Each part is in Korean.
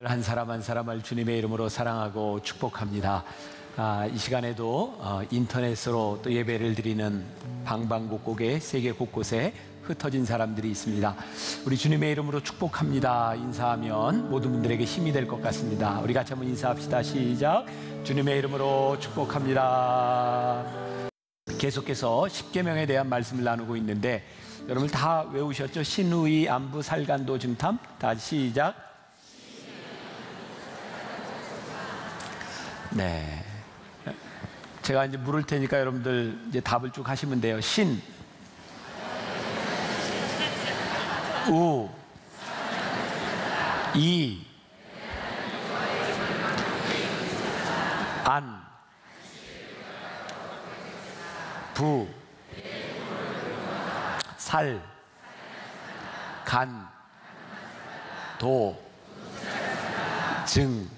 한 사람 한 사람을 주님의 이름으로 사랑하고 축복합니다. 이 시간에도 인터넷으로 또 예배를 드리는 방방곡곡에 세계 곳곳에 흩어진 사람들이 있습니다. 우리 주님의 이름으로 축복합니다 인사하면 모든 분들에게 힘이 될 것 같습니다. 우리 같이 한번 인사합시다. 시작. 주님의 이름으로 축복합니다. 계속해서 십계명에 대한 말씀을 나누고 있는데 여러분 다 외우셨죠? 신우이, 안부, 살간도, 증탐. 다 시작. 네, 제가 이제 물을 테니까 여러분들 이제 답을 쭉 하시면 돼요. 신, 우, 이, 안, 부, 살, 간, 도, 증,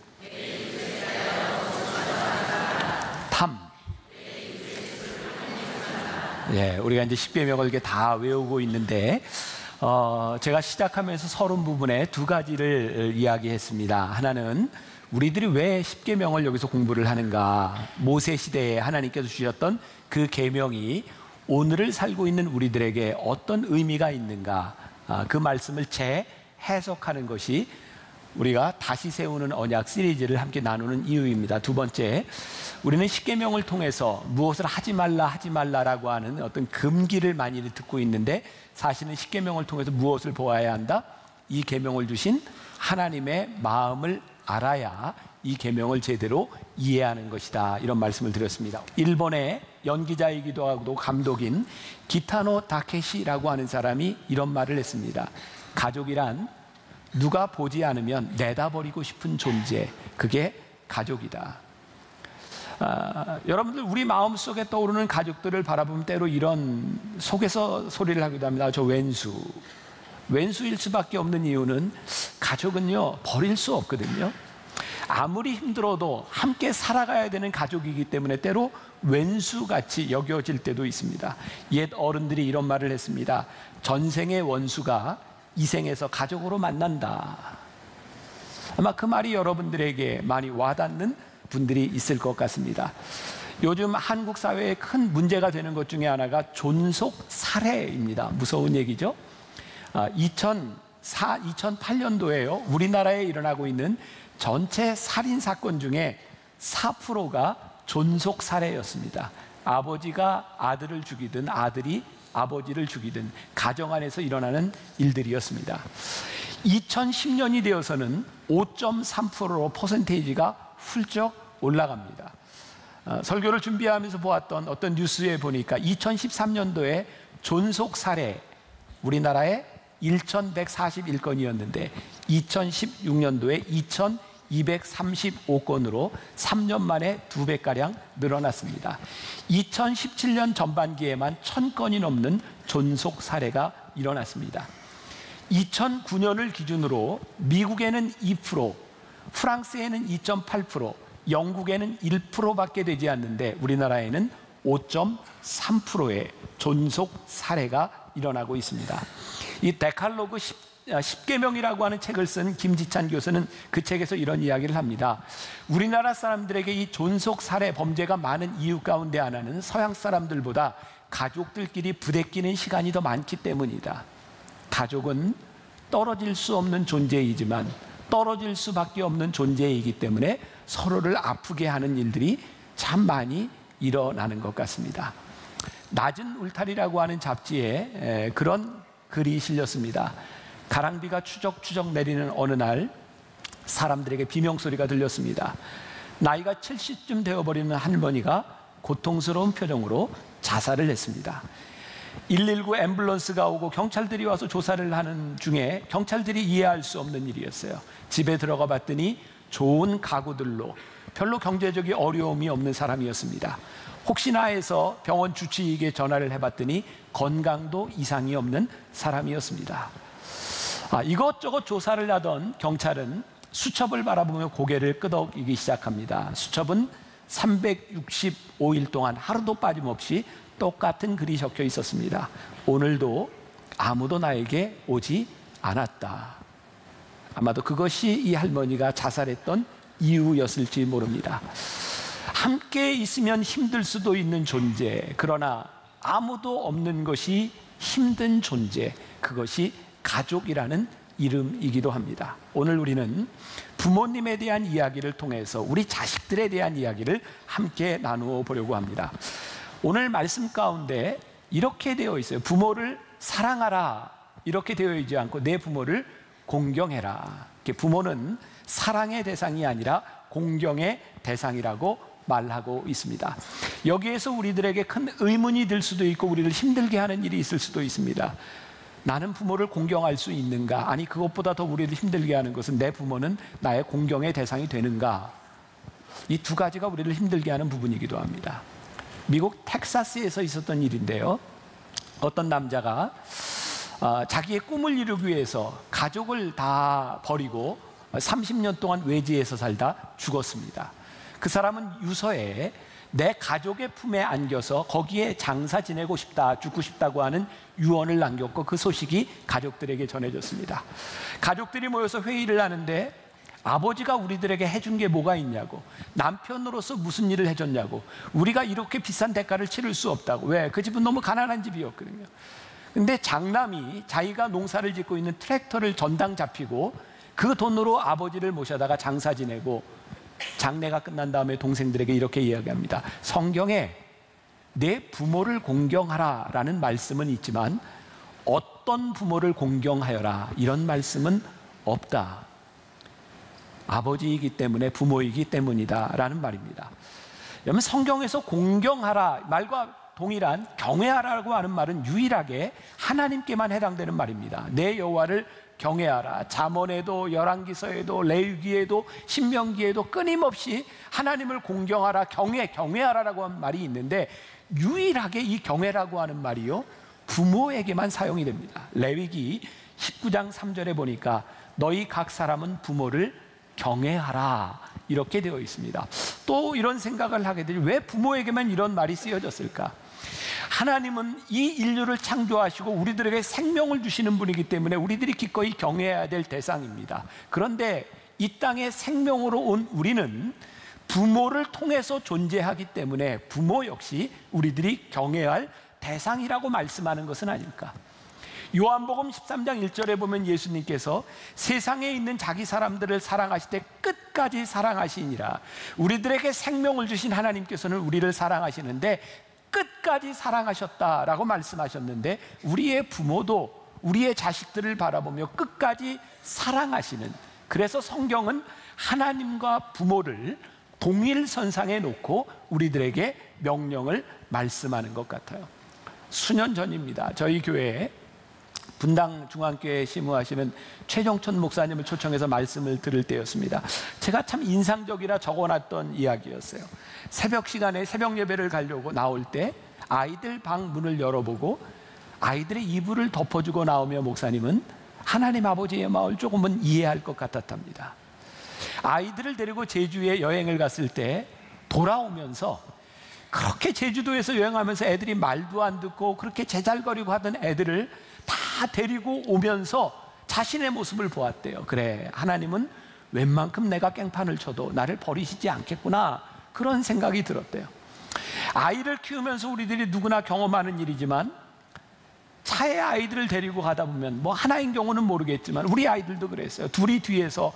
탐. 예, 우리가 이제 십계명을 이렇게 다 외우고 있는데 제가 시작하면서 서론 부분에 두 가지를 이야기했습니다. 하나는 우리들이 왜 십계명을 여기서 공부를 하는가, 모세 시대에 하나님께서 주셨던 그 계명이 오늘을 살고 있는 우리들에게 어떤 의미가 있는가, 그 말씀을 재해석하는 것이 우리가 다시 세우는 언약 시리즈를 함께 나누는 이유입니다. 두 번째, 우리는 십계명을 통해서 무엇을 하지 말라라고 하는 어떤 금기를 많이 듣고 있는데, 사실은 십계명을 통해서 무엇을 보아야 한다? 이 계명을 주신 하나님의 마음을 알아야 이 계명을 제대로 이해하는 것이다, 이런 말씀을 드렸습니다. 일본의 연기자이기도 하고 감독인 기타노 다케시라고 하는 사람이 이런 말을 했습니다. 가족이란 누가 보지 않으면 내다버리고 싶은 존재, 그게 가족이다. 여러분들, 우리 마음속에 떠오르는 가족들을 바라보면 때로 이런 속에서 소리를 하기도 합니다. 저 왼수일 수밖에 없는 이유는 가족은요, 버릴 수 없거든요. 아무리 힘들어도 함께 살아가야 되는 가족이기 때문에 때로 왼수같이 여겨질 때도 있습니다. 옛 어른들이 이런 말을 했습니다. 전생의 원수가 이 생에서 가족으로 만난다. 아마 그 말이 여러분들에게 많이 와닿는 분들이 있을 것 같습니다. 요즘 한국 사회에 큰 문제가 되는 것 중에 하나가 존속 살해입니다. 무서운 얘기죠. 2008년도에요 우리나라에 일어나고 있는 전체 살인 사건 중에 4%가 존속 살해였습니다. 아버지가 아들을 죽이든 아들이 아버지를 죽이든 가정 안에서 일어나는 일들이었습니다. 2010년이 되어서는 5.3%로 퍼센테이지가 훌쩍 올라갑니다. 설교를 준비하면서 보았던 어떤 뉴스에 보니까 2013년도에 존속 살해 우리나라에 1,141건이었는데 2016년도에 2,235건으로 3년 만에 2배가량 늘어났습니다. 2017년 전반기에만 1,000건이 넘는 존속 살해가 일어났습니다. 2009년을 기준으로 미국에는 2%, 프랑스에는 2.8%, 영국에는 1%밖에 되지 않는데 우리나라에는 5.3%의 존속 살해가 일어나고 있습니다. 이 데칼로그 10계명이라고 하는 책을 쓴 김지찬 교수는 그 책에서 이런 이야기를 합니다. 우리나라 사람들에게 이 존속 살해 범죄가 많은 이유 가운데 하나는 서양 사람들보다 가족들끼리 부대끼는 시간이 더 많기 때문이다. 가족은 떨어질 수 없는 존재이지만 떨어질 수밖에 없는 존재이기 때문에 서로를 아프게 하는 일들이 참 많이 일어나는 것 같습니다. 낮은 울타리라고 하는 잡지에 그런 글이 실렸습니다. 가랑비가 추적추적 내리는 어느 날 사람들에게 비명소리가 들렸습니다. 나이가 70쯤 되어버리는 할머니가 고통스러운 표정으로 자살을 했습니다. 119 앰뷸런스가 오고 경찰들이 와서 조사를 하는 중에 경찰들이 이해할 수 없는 일이었어요. 집에 들어가 봤더니 좋은 가구들로 별로 경제적인 어려움이 없는 사람이었습니다. 혹시나 해서 병원 주치의에게 전화를 해봤더니 건강도 이상이 없는 사람이었습니다. 이것저것 조사를 하던 경찰은 수첩을 바라보며 고개를 끄덕이기 시작합니다. 수첩은 365일 동안 하루도 빠짐없이 똑같은 글이 적혀 있었습니다. 오늘도 아무도 나에게 오지 않았다. 아마도 그것이 이 할머니가 자살했던 이유였을지 모릅니다. 함께 있으면 힘들 수도 있는 존재, 그러나 아무도 없는 것이 힘든 존재, 그것이 가족이라는 이름이기도 합니다. 오늘 우리는 부모님에 대한 이야기를 통해서 우리 자식들에 대한 이야기를 함께 나누어 보려고 합니다. 오늘 말씀 가운데 이렇게 되어 있어요. 부모를 사랑하라 이렇게 되어 있지 않고 내 부모를 공경해라. 부모는 사랑의 대상이 아니라 공경의 대상이라고 말하고 있습니다. 여기에서 우리들에게 큰 의문이 들 수도 있고 우리를 힘들게 하는 일이 있을 수도 있습니다. 나는 부모를 공경할 수 있는가? 아니, 그것보다 더 우리를 힘들게 하는 것은 내 부모는 나의 공경의 대상이 되는가? 이 두 가지가 우리를 힘들게 하는 부분이기도 합니다. 미국 텍사스에서 있었던 일인데요, 어떤 남자가 자기의 꿈을 이루기 위해서 가족을 다 버리고 30년 동안 외지에서 살다 죽었습니다. 그 사람은 유서에 내 가족의 품에 안겨서 거기에 장사 지내고 싶다, 죽고 싶다고 하는 유언을 남겼고 그 소식이 가족들에게 전해졌습니다. 가족들이 모여서 회의를 하는데 아버지가 우리들에게 해준 게 뭐가 있냐고, 남편으로서 무슨 일을 해줬냐고, 우리가 이렇게 비싼 대가를 치를 수 없다고. 왜? 그 집은 너무 가난한 집이었거든요. 근데 장남이 자기가 농사를 짓고 있는 트랙터를 전당 잡히고 그 돈으로 아버지를 모셔다가 장사 지내고 장례가 끝난 다음에 동생들에게 이렇게 이야기합니다. 성경에 내 부모를 공경하라 라는 말씀은 있지만 어떤 부모를 공경하여라 이런 말씀은 없다. 아버지이기 때문에, 부모이기 때문이다 라는 말입니다. 여러분, 성경에서 공경하라 말과 동일한 경외하라고 하는 말은 유일하게 하나님께만 해당되는 말입니다. 내 여호와를 경외하라. 잠언에도 열왕기서에도 레위기에도 신명기에도 끊임없이 하나님을 공경하라, 경외하라라고 하는 말이 있는데 유일하게 이 경외라고 하는 말이요, 부모에게만 사용이 됩니다. 레위기 19장 3절에 보니까 너희 각 사람은 부모를 경외하라 이렇게 되어 있습니다. 또 이런 생각을 하게 되죠. 왜 부모에게만 이런 말이 쓰여졌을까? 하나님은 이 인류를 창조하시고 우리들에게 생명을 주시는 분이기 때문에 우리들이 기꺼이 경외해야 될 대상입니다. 그런데 이 땅에 생명으로 온 우리는 부모를 통해서 존재하기 때문에 부모 역시 우리들이 경외할 대상이라고 말씀하는 것은 아닐까? 요한복음 13장 1절에 보면 예수님께서 세상에 있는 자기 사람들을 사랑하실 때 끝까지 사랑하시니라. 우리들에게 생명을 주신 하나님께서는 우리를 사랑하시는데 끝까지 사랑하셨다라고 말씀하셨는데 우리의 부모도 우리의 자식들을 바라보며 끝까지 사랑하시는, 그래서 성경은 하나님과 부모를 동일선상에 놓고 우리들에게 명령을 말씀하는 것 같아요. 수년 전입니다. 저희 교회에 분당 중앙교회에 심우하시는 최정천 목사님을 초청해서 말씀을 들을 때였습니다. 제가 참 인상적이라 적어놨던 이야기였어요. 새벽 시간에 새벽 예배를 가려고 나올 때 아이들 방 문을 열어보고 아이들의 이불을 덮어주고 나오며 목사님은 하나님 아버지의 마음을 조금은 이해할 것 같았답니다. 아이들을 데리고 제주에 여행을 갔을 때 돌아오면서 그렇게 제주도에서 여행하면서 애들이 말도 안 듣고 그렇게 제잘거리고 하던 애들을 다 데리고 오면서 자신의 모습을 보았대요. 그래, 하나님은 웬만큼 내가 깽판을 쳐도 나를 버리시지 않겠구나, 그런 생각이 들었대요. 아이를 키우면서 우리들이 누구나 경험하는 일이지만 차에 아이들을 데리고 가다 보면 뭐 하나인 경우는 모르겠지만 우리 아이들도 그랬어요. 둘이 뒤에서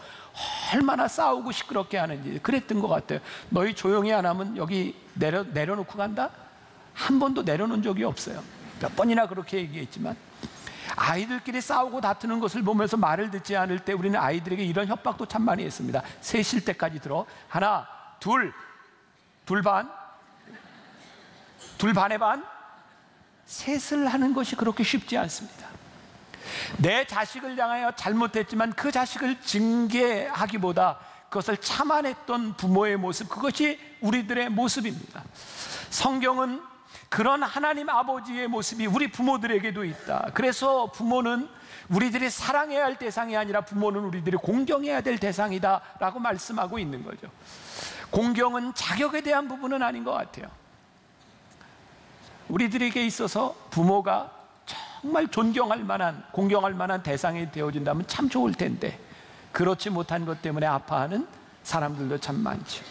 얼마나 싸우고 시끄럽게 하는지 그랬던 것 같아요. 너희 조용히 안 하면 여기 내려놓고 간다? 한 번도 내려놓은 적이 없어요. 몇 번이나 그렇게 얘기했지만 아이들끼리 싸우고 다투는 것을 보면서 말을 듣지 않을 때 우리는 아이들에게 이런 협박도 참 많이 했습니다. 셋 쉴 때까지 들어. 하나, 둘 반, 둘 반의 반. 셋을 하는 것이 그렇게 쉽지 않습니다. 내 자식을 향하여 잘못했지만 그 자식을 징계하기보다 그것을 참아냈던 부모의 모습, 그것이 우리들의 모습입니다. 성경은 그런 하나님 아버지의 모습이 우리 부모들에게도 있다. 그래서 부모는 우리들이 사랑해야 할 대상이 아니라 부모는 우리들이 공경해야 될 대상이다 라고 말씀하고 있는 거죠. 공경은 자격에 대한 부분은 아닌 것 같아요. 우리들에게 있어서 부모가 정말 존경할 만한, 공경할 만한 대상이 되어진다면 참 좋을 텐데 그렇지 못한 것 때문에 아파하는 사람들도 참 많죠.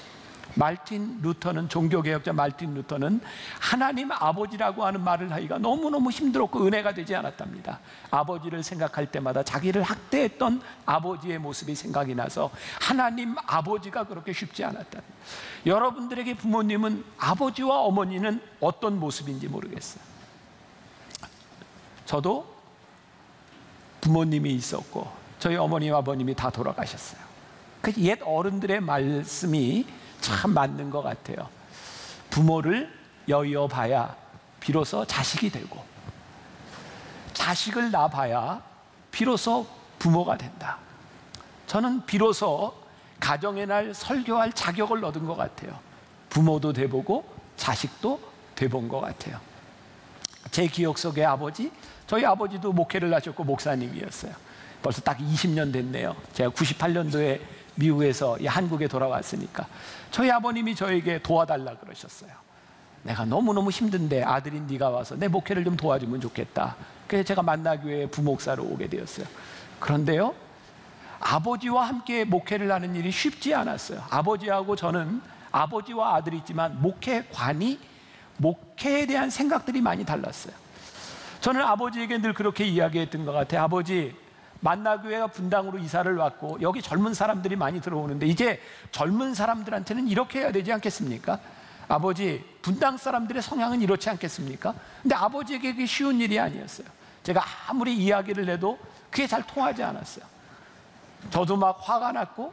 말틴 루터는, 종교개혁자 말틴 루터는 하나님 아버지라고 하는 말을 하기가 너무너무 힘들었고 은혜가 되지 않았답니다. 아버지를 생각할 때마다 자기를 학대했던 아버지의 모습이 생각이 나서 하나님 아버지가 그렇게 쉽지 않았다. 여러분들에게 부모님은, 아버지와 어머니는 어떤 모습인지 모르겠어요. 저도 부모님이 있었고 저희 어머니와 아버님이 다 돌아가셨어요. 그 옛 어른들의 말씀이 참 맞는 것 같아요. 부모를 여의어봐야 비로소 자식이 되고, 자식을 낳아봐야 비로소 부모가 된다. 저는 비로소 가정의 날 설교할 자격을 얻은 것 같아요. 부모도 돼보고 자식도 돼본 것 같아요. 제 기억 속의 아버지, 저희 아버지도 목회를 하셨고 목사님이었어요. 벌써 딱 20년 됐네요. 제가 98년도에 미국에서 한국에 돌아왔으니까 저희 아버님이 저에게 도와달라 그러셨어요. 내가 너무너무 힘든데 아들인 네가 와서 내 목회를 좀 도와주면 좋겠다. 그래서 제가 만나교회 부목사로 오게 되었어요. 그런데요, 아버지와 함께 목회를 하는 일이 쉽지 않았어요. 아버지하고 저는, 아버지와 아들이 있지만 목회관이, 목회에 대한 생각들이 많이 달랐어요. 저는 아버지에게 늘 그렇게 이야기했던 것 같아요. 아버지, 만나교회가 분당으로 이사를 왔고 여기 젊은 사람들이 많이 들어오는데 이제 젊은 사람들한테는 이렇게 해야 되지 않겠습니까? 아버지, 분당 사람들의 성향은 이렇지 않겠습니까? 근데 아버지에게 그게 쉬운 일이 아니었어요. 제가 아무리 이야기를 해도 그게 잘 통하지 않았어요. 저도 막 화가 났고,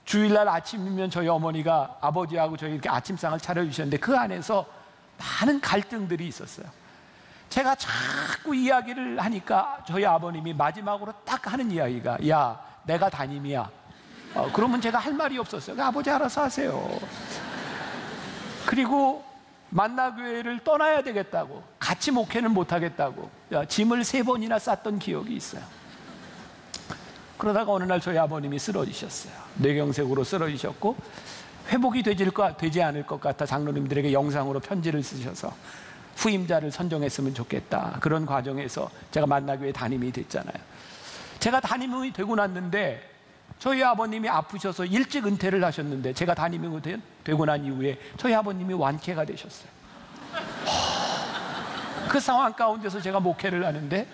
주일날 아침이면 저희 어머니가 아버지하고 저희 이렇게 아침상을 차려주셨는데 그 안에서 많은 갈등들이 있었어요. 제가 자꾸 이야기를 하니까 저희 아버님이 마지막으로 딱 하는 이야기가, 야, 내가 담임이야. 그러면 제가 할 말이 없었어요. 아버지 알아서 하세요. 그리고 만나교회를 떠나야 되겠다고, 같이 목회는 못하겠다고 짐을 3번이나 쌌던 기억이 있어요. 그러다가 어느 날 저희 아버님이 쓰러지셨어요. 뇌경색으로 쓰러지셨고 회복이 되지 않을 것 같아 장로님들에게 영상으로 편지를 쓰셔서 후임자를 선정했으면 좋겠다. 그런 과정에서 제가 만나교회 담임이 됐잖아요. 제가 담임이 되고 났는데 저희 아버님이 아프셔서 일찍 은퇴를 하셨는데 제가 담임이 되고 난 이후에 저희 아버님이 완쾌가 되셨어요. 그 상황 가운데서 제가 목회를 하는데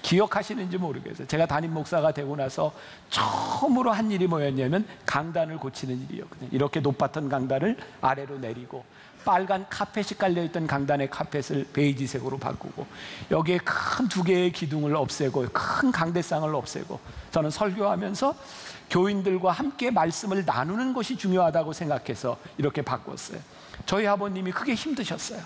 기억하시는지 모르겠어요. 제가 담임 목사가 되고 나서 처음으로 한 일이 뭐였냐면 강단을 고치는 일이었거든요. 이렇게 높았던 강단을 아래로 내리고 빨간 카펫이 깔려있던 강단의 카펫을 베이지색으로 바꾸고 여기에 큰 2개의 기둥을 없애고 큰 강대상을 없애고 저는 설교하면서 교인들과 함께 말씀을 나누는 것이 중요하다고 생각해서 이렇게 바꿨어요. 저희 아버님이 크게 힘드셨어요.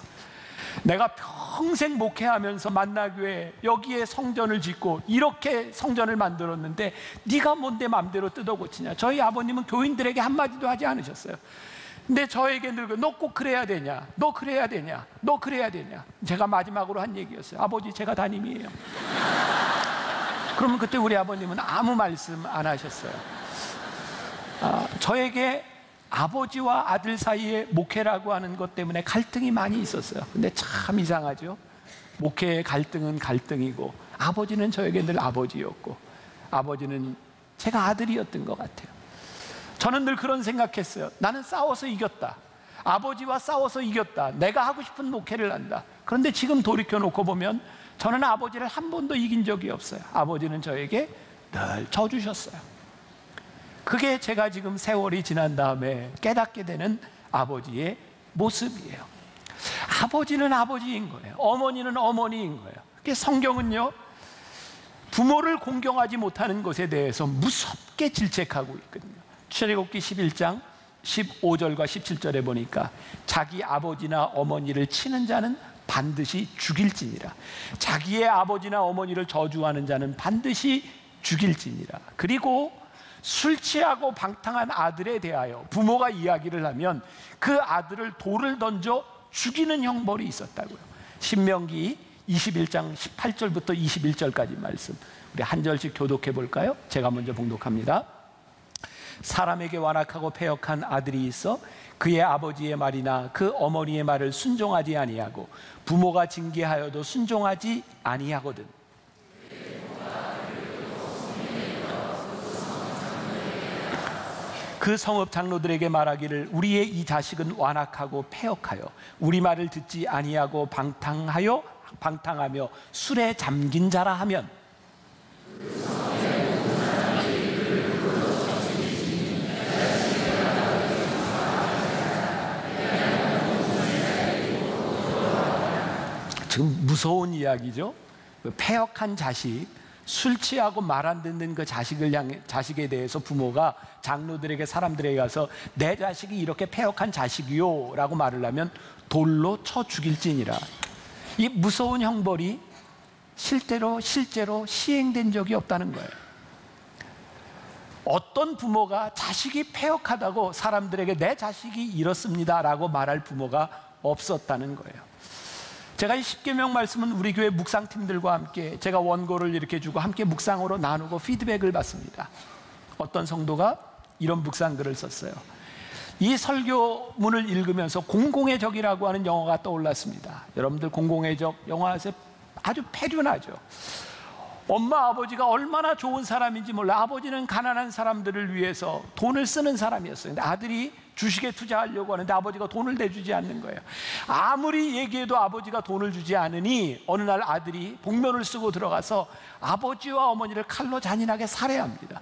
내가 평생 목회하면서 만나교회 여기에 성전을 짓고 이렇게 성전을 만들었는데 네가 뭔데 맘대로 뜯어 고치냐. 저희 아버님은 교인들에게 한마디도 하지 않으셨어요. 근데 저에게 늘 너 꼭 그래야 되냐, 너 그래야 되냐, 너 그래야 되냐. 제가 마지막으로 한 얘기였어요. 아버지, 제가 담임이에요. 그러면 그때 우리 아버님은 아무 말씀 안 하셨어요. 저에게 아버지와 아들 사이에 목회라고 하는 것 때문에 갈등이 많이 있었어요. 근데 참 이상하죠. 목회의 갈등은 갈등이고 아버지는 저에게 늘 아버지였고 아버지는 제가 아들이었던 것 같아요. 저는 늘 그런 생각했어요. 나는 싸워서 이겼다. 아버지와 싸워서 이겼다. 내가 하고 싶은 목회를 한다. 그런데 지금 돌이켜놓고 보면 저는 아버지를 한 번도 이긴 적이 없어요. 아버지는 저에게 늘 져주셨어요. 그게 제가 지금 세월이 지난 다음에 깨닫게 되는 아버지의 모습이에요. 아버지는 아버지인 거예요. 어머니는 어머니인 거예요. 성경은요, 부모를 공경하지 못하는 것에 대해서 무섭게 질책하고 있거든요. 출애굽기 11장 15절과 17절에 보니까 자기 아버지나 어머니를 치는 자는 반드시 죽일지니라. 자기의 아버지나 어머니를 저주하는 자는 반드시 죽일지니라. 그리고 술 취하고 방탕한 아들에 대하여 부모가 이야기를 하면 그 아들을 돌을 던져 죽이는 형벌이 있었다고요. 신명기 21장 18절부터 21절까지 말씀, 우리 한 절씩 교독해 볼까요? 제가 먼저 봉독합니다. 사람에게 완악하고 패역한 아들이 있어 그의 아버지의 말이나 그 어머니의 말을 순종하지 아니하고 부모가 징계하여도 순종하지 아니하거든. 그 성읍 장로들에게 말하기를 우리의 이 자식은 완악하고 패역하여 우리 말을 듣지 아니하고 방탕하며 술에 잠긴 자라 하면 지금 무서운 이야기죠. 패역한 자식, 술 취하고 말 안 듣는 그 자식에 대해서 부모가 장로들에게, 사람들에게 가서 내 자식이 이렇게 패역한 자식이요 라고 말을 하면 돌로 쳐 죽일지니라. 이 무서운 형벌이 실제로 시행된 적이 없다는 거예요. 어떤 부모가 자식이 패역하다고 사람들에게 내 자식이 이렇습니다 라고 말할 부모가 없었다는 거예요. 제가 이 십계명 말씀은 우리 교회 묵상팀들과 함께 제가 원고를 이렇게 주고 함께 묵상으로 나누고 피드백을 받습니다. 어떤 성도가 이런 묵상글을 썼어요. 이 설교문을 읽으면서 공공의 적이라고 하는 영화가 떠올랐습니다. 여러분들 공공의 적 영화 아세요? 아주 패륜하죠. 엄마 아버지가 얼마나 좋은 사람인지 몰라. 아버지는 가난한 사람들을 위해서 돈을 쓰는 사람이었어요. 근데 아들이 주식에 투자하려고 하는데 아버지가 돈을 내주지 않는 거예요. 아무리 얘기해도 아버지가 돈을 주지 않으니 어느 날 아들이 복면을 쓰고 들어가서 아버지와 어머니를 칼로 잔인하게 살해합니다.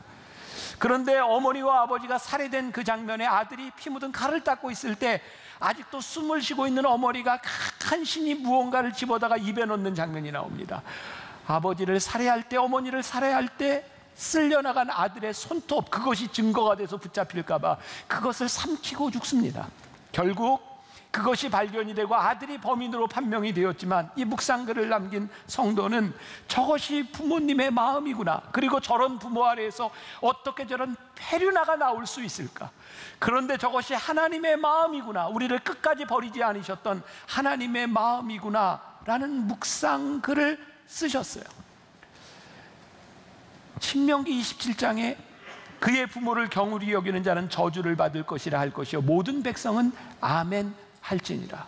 그런데 어머니와 아버지가 살해된 그 장면에 아들이 피 묻은 칼을 닦고 있을 때 아직도 숨을 쉬고 있는 어머니가 간신히 무언가를 집어다가 입에 넣는 장면이 나옵니다. 아버지를 살해할 때, 어머니를 살해할 때 쓸려나간 아들의 손톱, 그것이 증거가 돼서 붙잡힐까 봐 그것을 삼키고 죽습니다. 결국 그것이 발견이 되고 아들이 범인으로 판명이 되었지만 이 묵상글을 남긴 성도는 저것이 부모님의 마음이구나, 그리고 저런 부모 아래에서 어떻게 저런 패륜아가 나올 수 있을까, 그런데 저것이 하나님의 마음이구나, 우리를 끝까지 버리지 않으셨던 하나님의 마음이구나 라는 묵상글을 쓰셨어요. 신명기 27장에 그의 부모를 경홀히 여기는 자는 저주를 받을 것이라 할 것이요 모든 백성은 아멘 할지니라.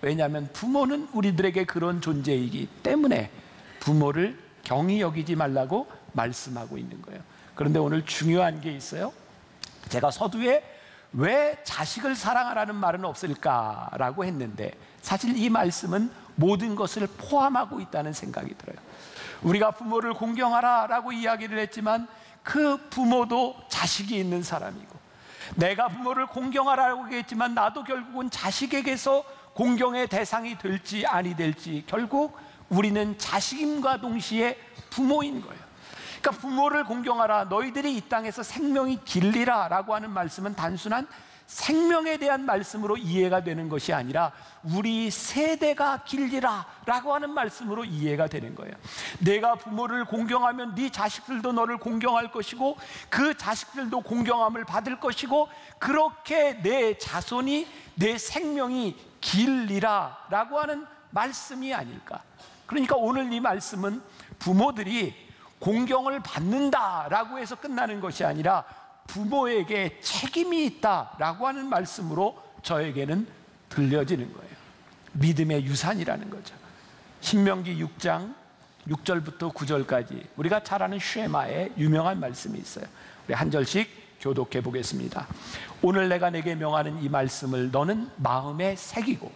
왜냐하면 부모는 우리들에게 그런 존재이기 때문에 부모를 경히 여기지 말라고 말씀하고 있는 거예요. 그런데 오늘 중요한 게 있어요. 제가 서두에 왜 자식을 사랑하라는 말은 없을까라고 했는데 사실 이 말씀은 모든 것을 포함하고 있다는 생각이 들어요. 우리가 부모를 공경하라라고 이야기를 했지만 그 부모도 자식이 있는 사람이고, 내가 부모를 공경하라고 했지만 나도 결국은 자식에게서 공경의 대상이 될지 아니 될지 결국 우리는 자식임과 동시에 부모인 거예요. 그러니까 부모를 공경하라, 너희들이 이 땅에서 생명이 길리라 라고 하는 말씀은 단순한 생명에 대한 말씀으로 이해가 되는 것이 아니라 우리 세대가 길리라 라고 하는 말씀으로 이해가 되는 거예요. 내가 부모를 공경하면 네 자식들도 너를 공경할 것이고 그 자식들도 공경함을 받을 것이고 그렇게 내 자손이, 내 생명이 길리라 라고 하는 말씀이 아닐까. 그러니까 오늘 이 말씀은 부모들이 공경을 받는다라고 해서 끝나는 것이 아니라 부모에게 책임이 있다라고 하는 말씀으로 저에게는 들려지는 거예요. 믿음의 유산이라는 거죠. 신명기 6장 6절부터 9절까지 우리가 잘 아는 쉐마의 유명한 말씀이 있어요. 우리 한 절씩 교독해 보겠습니다. 오늘 내가 내게 명하는 이 말씀을 너는 마음에 새기고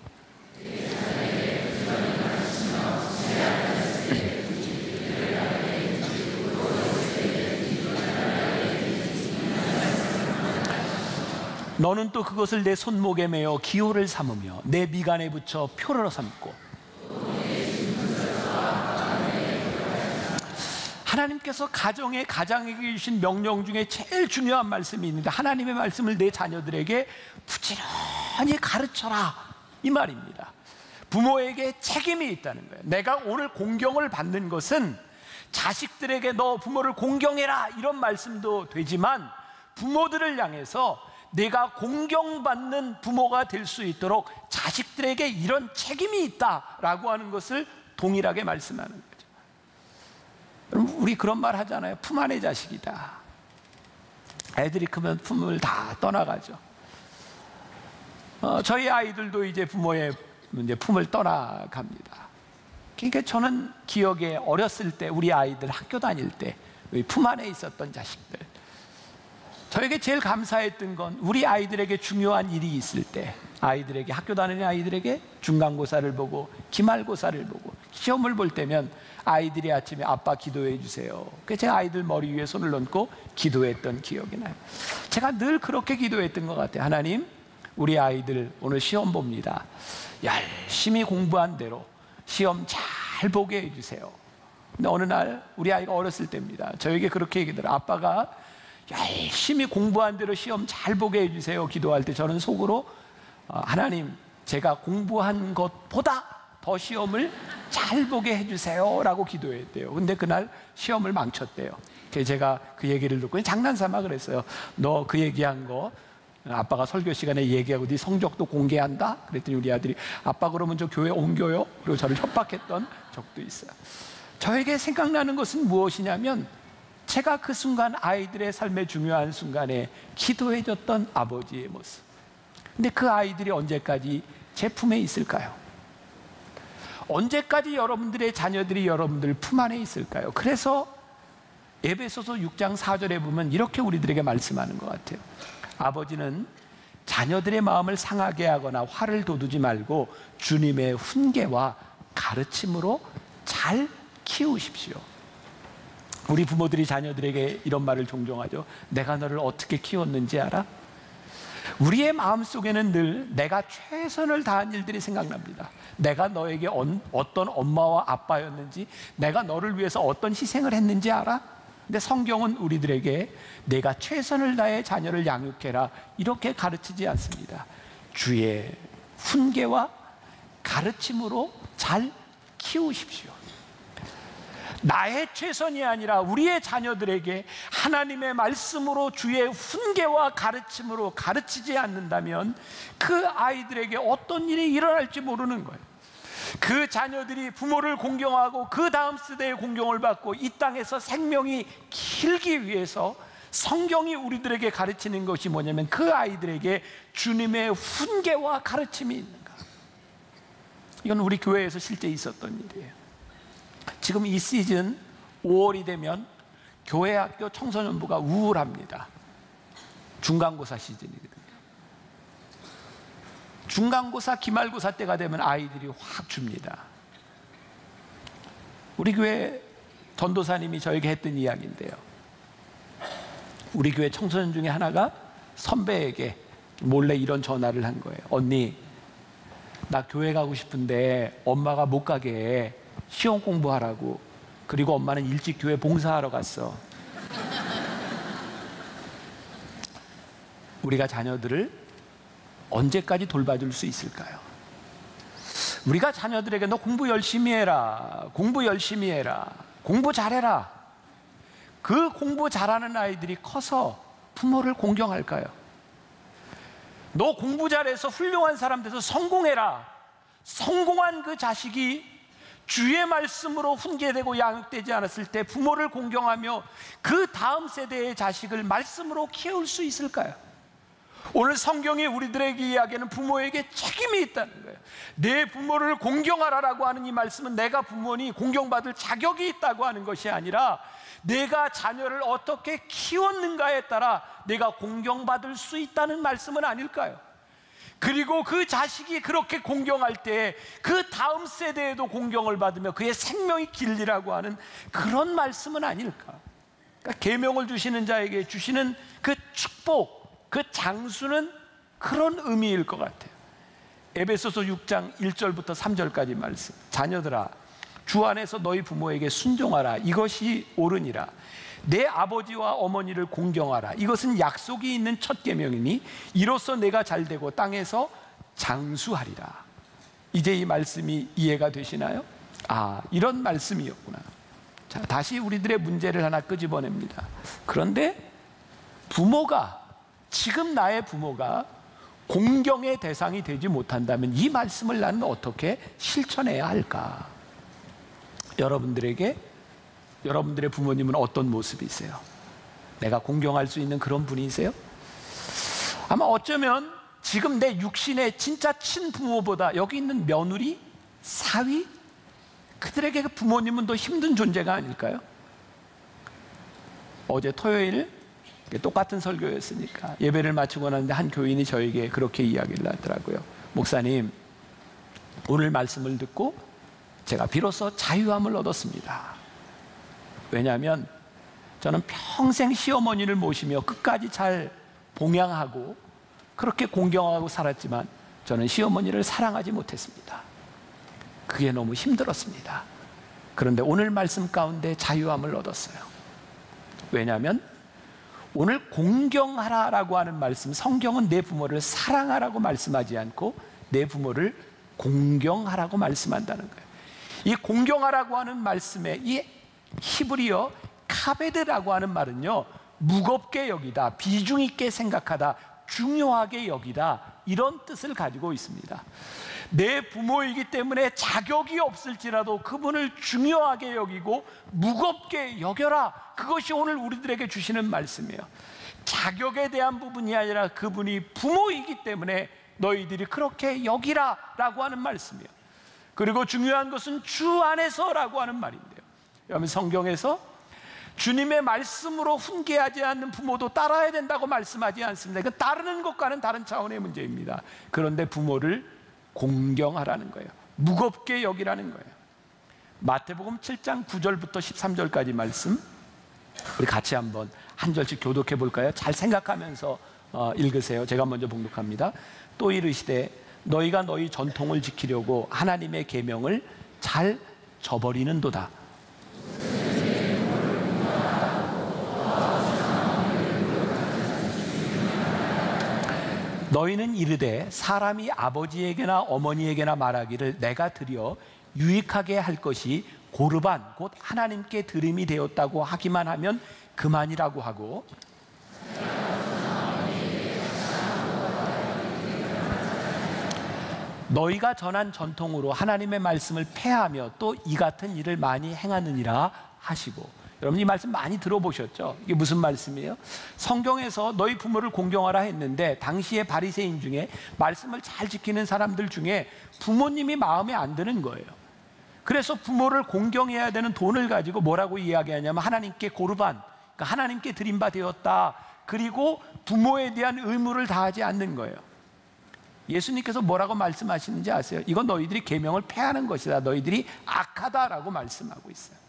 너는 또 그것을 내 손목에 매어 기호를 삼으며 내 미간에 붙여 표로 삼고. 하나님께서 가장에게 주신 명령 중에 제일 중요한 말씀이 있는데 하나님의 말씀을 내 자녀들에게 부지런히 가르쳐라 이 말입니다. 부모에게 책임이 있다는 거예요. 내가 오늘 공경을 받는 것은 자식들에게 너 부모를 공경해라 이런 말씀도 되지만 부모들을 향해서 내가 공경받는 부모가 될 수 있도록 자식들에게 이런 책임이 있다라고 하는 것을 동일하게 말씀하는 거죠. 여러분, 우리 그런 말 하잖아요. 품 안의 자식이다. 애들이 크면 품을 다 떠나가죠. 저희 아이들도 이제 부모의 품을 떠나갑니다. 그러니까 저는 기억에 어렸을 때 우리 아이들 학교 다닐 때 품 안에 있었던 자식들, 저에게 제일 감사했던 건 우리 아이들에게 중요한 일이 있을 때, 아이들에게, 학교 다니는 아이들에게 중간고사를 보고 기말고사를 보고 시험을 볼 때면 아이들이 아침에 아빠 기도해 주세요. 그래서 제가 아이들 머리 위에 손을 얹고 기도했던 기억이 나요. 제가 늘 그렇게 기도했던 것 같아요. 하나님, 우리 아이들 오늘 시험 봅니다. 열심히 공부한 대로 시험 잘 보게 해주세요. 근데 어느 날 우리 아이가 어렸을 때입니다. 저에게 그렇게 얘기하더라고요. 아빠가 열심히 공부한 대로 시험 잘 보게 해주세요 기도할 때 저는 속으로 하나님, 제가 공부한 것보다 더 시험을 잘 보게 해주세요 라고 기도했대요. 근데 그날 시험을 망쳤대요. 그래서 제가 그 얘기를 듣고 장난삼아 그랬어요. 너 그 얘기한 거 아빠가 설교 시간에 얘기하고 네 성적도 공개한다? 그랬더니 우리 아들이 아빠 그러면 저 교회 옮겨요? 그리고 저를 협박했던 적도 있어요. 저에게 생각나는 것은 무엇이냐면 제가 그 순간 아이들의 삶의 중요한 순간에 기도해줬던 아버지의 모습. 근데 그 아이들이 언제까지 제 품에 있을까요? 언제까지 여러분들의 자녀들이 여러분들 품 안에 있을까요? 그래서 에베소서 6장 4절에 보면 이렇게 우리들에게 말씀하는 것 같아요. 아버지는 자녀들의 마음을 상하게 하거나 화를 돋우지 말고 주님의 훈계와 가르침으로 잘 키우십시오. 우리 부모들이 자녀들에게 이런 말을 종종 하죠. 내가 너를 어떻게 키웠는지 알아? 우리의 마음속에는 늘 내가 최선을 다한 일들이 생각납니다. 내가 너에게 어떤 엄마와 아빠였는지, 내가 너를 위해서 어떤 희생을 했는지 알아? 근데 성경은 우리들에게 내가 최선을 다해 자녀를 양육해라 이렇게 가르치지 않습니다. 주의 훈계와 가르침으로 잘 키우십시오. 나의 최선이 아니라 우리의 자녀들에게 하나님의 말씀으로 주의 훈계와 가르침으로 가르치지 않는다면 그 아이들에게 어떤 일이 일어날지 모르는 거예요. 그 자녀들이 부모를 공경하고 그 다음 세대의 공경을 받고 이 땅에서 생명이 길기 위해서 성경이 우리들에게 가르치는 것이 뭐냐면 그 아이들에게 주님의 훈계와 가르침이 있는가. 이건 우리 교회에서 실제 있었던 일이에요. 지금 이 시즌 5월이 되면 교회 학교 청소년부가 우울합니다. 중간고사 시즌이거든요. 중간고사, 기말고사 때가 되면 아이들이 확 줍니다. 우리 교회 전도사님이 저에게 했던 이야기인데요. 우리 교회 청소년 중에 하나가 선배에게 몰래 이런 전화를 한 거예요. 언니, 나 교회 가고 싶은데 엄마가 못 가게 해. 시험 공부하라고. 그리고 엄마는 일찍 교회 봉사하러 갔어. 우리가 자녀들을 언제까지 돌봐줄 수 있을까요? 우리가 자녀들에게 너 공부 열심히 해라, 공부 열심히 해라, 공부 잘해라. 그 공부 잘하는 아이들이 커서 부모를 공경할까요? 너 공부 잘해서 훌륭한 사람 돼서 성공해라. 성공한 그 자식이 주의 말씀으로 훈계되고 양육되지 않았을 때 부모를 공경하며 그 다음 세대의 자식을 말씀으로 키울 수 있을까요? 오늘 성경이 우리들에게 이야기하는 부모에게 책임이 있다는 거예요. 내 부모를 공경하라라고 하는 이 말씀은 내가 부모니 공경받을 자격이 있다고 하는 것이 아니라 내가 자녀를 어떻게 키웠는가에 따라 내가 공경받을 수 있다는 말씀은 아닐까요? 그리고 그 자식이 그렇게 공경할 때 그 다음 세대에도 공경을 받으며 그의 생명이 길리라고 하는 그런 말씀은 아닐까? 그러니까 계명을 주시는 자에게 주시는 그 축복, 그 장수는 그런 의미일 것 같아요. 에베소서 6장 1절부터 3절까지 말씀. 자녀들아, 주 안에서 너희 부모에게 순종하라. 이것이 옳으니라. 내 아버지와 어머니를 공경하라. 이것은 약속이 있는 첫 계명이니 이로써 내가 잘되고 땅에서 장수하리라. 이제 이 말씀이 이해가 되시나요? 아, 이런 말씀이었구나. 자, 다시 우리들의 문제를 하나 끄집어냅니다. 그런데 부모가, 지금 나의 부모가 공경의 대상이 되지 못한다면 이 말씀을 나는 어떻게 실천해야 할까? 여러분들의 부모님은 어떤 모습이세요? 내가 공경할 수 있는 그런 분이세요? 아마 어쩌면 지금 내 육신의 진짜 친부모보다 여기 있는 며느리, 사위, 그들에게 부모님은 더 힘든 존재가 아닐까요? 어제 토요일 똑같은 설교였으니까 예배를 마치고 나는데 한 교인이 저에게 그렇게 이야기를 하더라고요. 목사님, 오늘 말씀을 듣고 제가 비로소 자유함을 얻었습니다. 왜냐하면 저는 평생 시어머니를 모시며 끝까지 잘 봉양하고 그렇게 공경하고 살았지만 저는 시어머니를 사랑하지 못했습니다. 그게 너무 힘들었습니다. 그런데 오늘 말씀 가운데 자유함을 얻었어요. 왜냐하면 오늘 공경하라라고 하는 말씀, 성경은 내 부모를 사랑하라고 말씀하지 않고 내 부모를 공경하라고 말씀한다는 거예요. 이 공경하라고 하는 말씀에 이 히브리어 카베드라고 하는 말은요, 무겁게 여기다, 비중 있게 생각하다, 중요하게 여기다, 이런 뜻을 가지고 있습니다. 내 부모이기 때문에 자격이 없을지라도 그분을 중요하게 여기고 무겁게 여겨라. 그것이 오늘 우리들에게 주시는 말씀이에요. 자격에 대한 부분이 아니라 그분이 부모이기 때문에 너희들이 그렇게 여기라 라고 하는 말씀이에요. 그리고 중요한 것은 주 안에서라고 하는 말인데요. 여러분, 성경에서 주님의 말씀으로 훈계하지 않는 부모도 따라야 된다고 말씀하지 않습니다. 이건 따르는 것과는 다른 차원의 문제입니다. 그런데 부모를 공경하라는 거예요. 무겁게 여기라는 거예요. 마태복음 7장 9절부터 13절까지 말씀, 우리 같이 한번 한 절씩 교독해 볼까요? 잘 생각하면서 읽으세요. 제가 먼저 봉독합니다. 또 이르시되 너희가 너희 전통을 지키려고 하나님의 계명을 잘 저버리는도다. 너희는 이르되 사람이 아버지에게나 어머니에게나 말하기를 내가 드려 유익하게 할 것이 고르반 곧 하나님께 드림이 되었다고 하기만 하면 그만이라고 하고, 너희가 전한 전통으로 하나님의 말씀을 폐하며 또 이 같은 일을 많이 행하느니라 하시고. 여러분, 이 말씀 많이 들어보셨죠? 이게 무슨 말씀이에요? 성경에서 너희 부모를 공경하라 했는데 당시의 바리새인 중에 말씀을 잘 지키는 사람들 중에 부모님이 마음에 안 드는 거예요. 그래서 부모를 공경해야 되는 돈을 가지고 뭐라고 이야기하냐면 하나님께 고르반, 그러니까 하나님께 드린 바 되었다. 그리고 부모에 대한 의무를 다하지 않는 거예요. 예수님께서 뭐라고 말씀하시는지 아세요? 이건 너희들이 계명을 폐하는 것이다. 너희들이 악하다라고 말씀하고 있어요.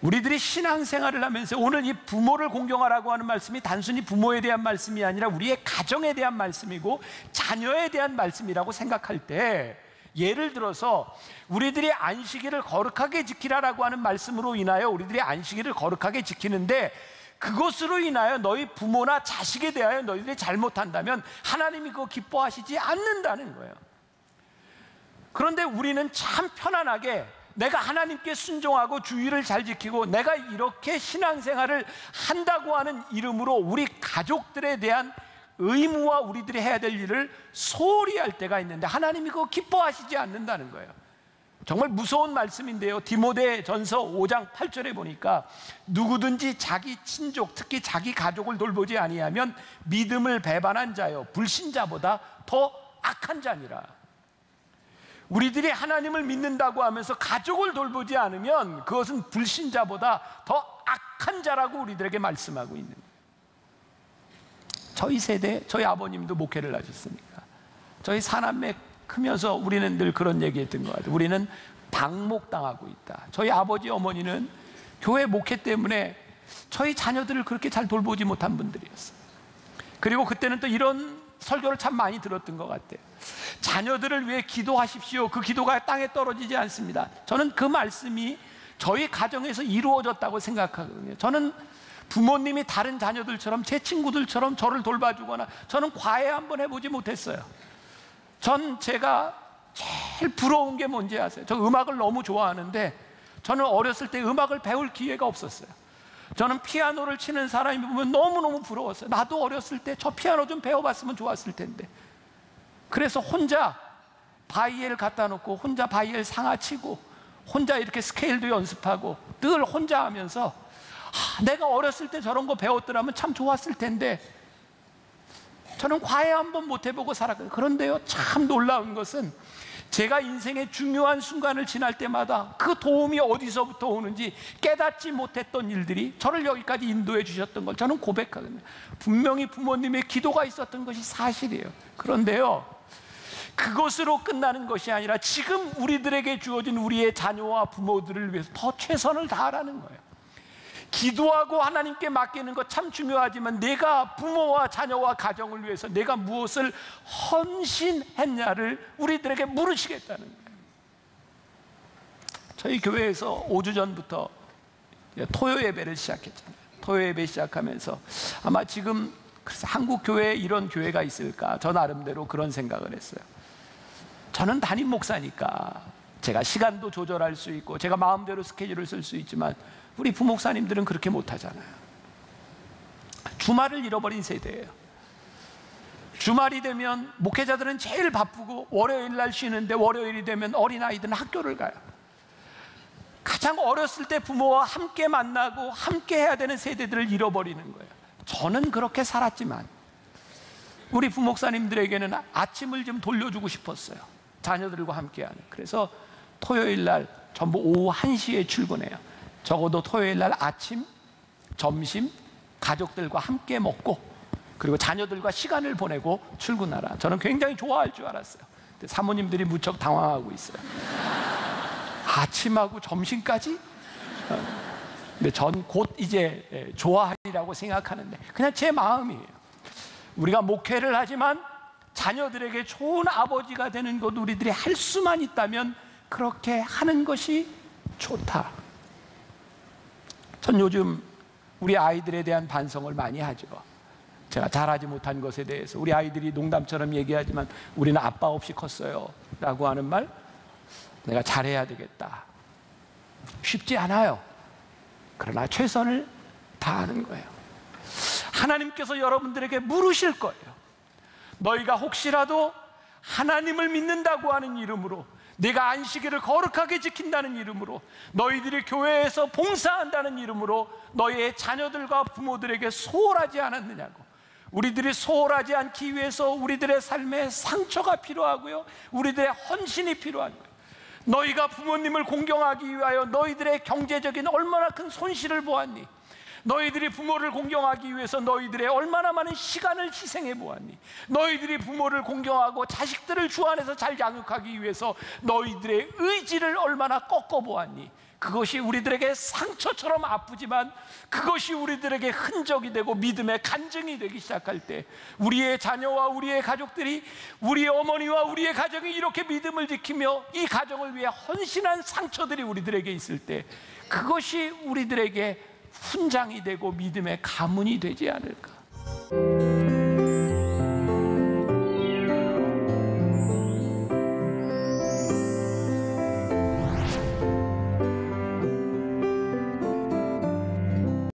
우리들이 신앙생활을 하면서 오늘 이 부모를 공경하라고 하는 말씀이 단순히 부모에 대한 말씀이 아니라 우리의 가정에 대한 말씀이고 자녀에 대한 말씀이라고 생각할 때, 예를 들어서 우리들이 안식일을 거룩하게 지키라라고 하는 말씀으로 인하여 우리들이 안식일을 거룩하게 지키는데 그것으로 인하여 너희 부모나 자식에 대하여 너희들이 잘못한다면 하나님이 그거 기뻐하시지 않는다는 거예요. 그런데 우리는 참 편안하게 내가 하나님께 순종하고 주의를 잘 지키고 내가 이렇게 신앙생활을 한다고 하는 이름으로 우리 가족들에 대한 의무와 우리들이 해야 될 일을 소홀히 할 때가 있는데 하나님이 그거 기뻐하시지 않는다는 거예요. 정말 무서운 말씀인데요. 디모데전서 5장 8절에 보니까 누구든지 자기 친족, 특히 자기 가족을 돌보지 아니하면 믿음을 배반한 자요 불신자보다 더 악한 자니라. 우리들이 하나님을 믿는다고 하면서 가족을 돌보지 않으면 그것은 불신자보다 더 악한 자라고 우리들에게 말씀하고 있는 거예요. 저희 세대, 저희 아버님도 목회를 하셨으니까 저희 사남매 크면서 우리는 늘 그런 얘기했던 것 같아요. 우리는 방목당하고 있다. 저희 아버지 어머니는 교회 목회 때문에 저희 자녀들을 그렇게 잘 돌보지 못한 분들이었어요. 그리고 그때는 또 이런 설교를 참 많이 들었던 것 같아요. 자녀들을 위해 기도하십시오. 그 기도가 땅에 떨어지지 않습니다. 저는 그 말씀이 저희 가정에서 이루어졌다고 생각하거든요. 저는 부모님이 다른 자녀들처럼 제 친구들처럼 저를 돌봐주거나 저는 과외 한번 해보지 못했어요. 제가 제일 부러운 게 뭔지 아세요? 저 음악을 너무 좋아하는데 저는 어렸을 때 음악을 배울 기회가 없었어요. 저는 피아노를 치는 사람이 보면 너무너무 부러웠어요. 나도 어렸을 때 저 피아노 좀 배워봤으면 좋았을 텐데. 그래서 혼자 바이엘 갖다 놓고 혼자 바이엘 상하 치고 혼자 이렇게 스케일도 연습하고 늘 혼자 하면서 내가 어렸을 때 저런 거 배웠더라면 참 좋았을 텐데 저는 과외 한번 못 해보고 살았거든요. 그런데요, 참 놀라운 것은 제가 인생의 중요한 순간을 지날 때마다 그 도움이 어디서부터 오는지 깨닫지 못했던 일들이 저를 여기까지 인도해 주셨던 걸 저는 고백하거든요. 분명히 부모님의 기도가 있었던 것이 사실이에요. 그런데요, 그것으로 끝나는 것이 아니라 지금 우리들에게 주어진 우리의 자녀와 부모들을 위해서 더 최선을 다하라는 거예요. 기도하고 하나님께 맡기는 것 참 중요하지만 내가 부모와 자녀와 가정을 위해서 내가 무엇을 헌신했냐를 우리들에게 물으시겠다는 거예요. 저희 교회에서 5주 전부터 토요 예배를 시작했잖아요. 토요 예배 시작하면서 아마 지금 그래서 한국 교회에 이런 교회가 있을까, 저 나름대로 그런 생각을 했어요. 저는 담임 목사니까 제가 시간도 조절할 수 있고 제가 마음대로 스케줄을 쓸 수 있지만 우리 부목사님들은 그렇게 못하잖아요. 주말을 잃어버린 세대예요. 주말이 되면 목회자들은 제일 바쁘고 월요일 날 쉬는데 월요일이 되면 어린아이들은 학교를 가요. 가장 어렸을 때 부모와 함께 만나고 함께 해야 되는 세대들을 잃어버리는 거예요. 저는 그렇게 살았지만 우리 부목사님들에게는 아침을 좀 돌려주고 싶었어요. 자녀들과 함께하는. 그래서 토요일 날 전부 오후 1시에 출근해요. 적어도 토요일 날 아침, 점심 가족들과 함께 먹고 그리고 자녀들과 시간을 보내고 출근하라. 저는 굉장히 좋아할 줄 알았어요. 근데 사모님들이 무척 당황하고 있어요. 아침하고 점심까지? 근데 전 곧 이제 좋아하리라고 생각하는데 그냥 제 마음이에요. 우리가 목회를 하지만 자녀들에게 좋은 아버지가 되는 것 우리들이 할 수만 있다면 그렇게 하는 것이 좋다. 전 요즘 우리 아이들에 대한 반성을 많이 하죠. 제가 잘하지 못한 것에 대해서 우리 아이들이 농담처럼 얘기하지만 우리는 아빠 없이 컸어요 라고 하는 말, 내가 잘해야 되겠다. 쉽지 않아요. 그러나 최선을 다하는 거예요. 하나님께서 여러분들에게 물으실 거예요. 너희가 혹시라도 하나님을 믿는다고 하는 이름으로, 내가 안식일을 거룩하게 지킨다는 이름으로, 너희들이 교회에서 봉사한다는 이름으로 너희의 자녀들과 부모들에게 소홀하지 않았느냐고. 우리들이 소홀하지 않기 위해서 우리들의 삶에 상처가 필요하고요, 우리들의 헌신이 필요한 거예요. 너희가 부모님을 공경하기 위하여 너희들의 경제적인 얼마나 큰 손실을 보았니? 너희들이 부모를 공경하기 위해서 너희들의 얼마나 많은 시간을 희생해 보았니? 너희들이 부모를 공경하고 자식들을 주 안에서 잘 양육하기 위해서 너희들의 의지를 얼마나 꺾어 보았니? 그것이 우리들에게 상처처럼 아프지만 그것이 우리들에게 흔적이 되고 믿음의 간증이 되기 시작할 때, 우리의 자녀와 우리의 가족들이, 우리의 어머니와 우리의 가정이 이렇게 믿음을 지키며 이 가정을 위해 헌신한 상처들이 우리들에게 있을 때, 그것이 우리들에게 훈장이 되고 믿음의 가문이 되지 않을까.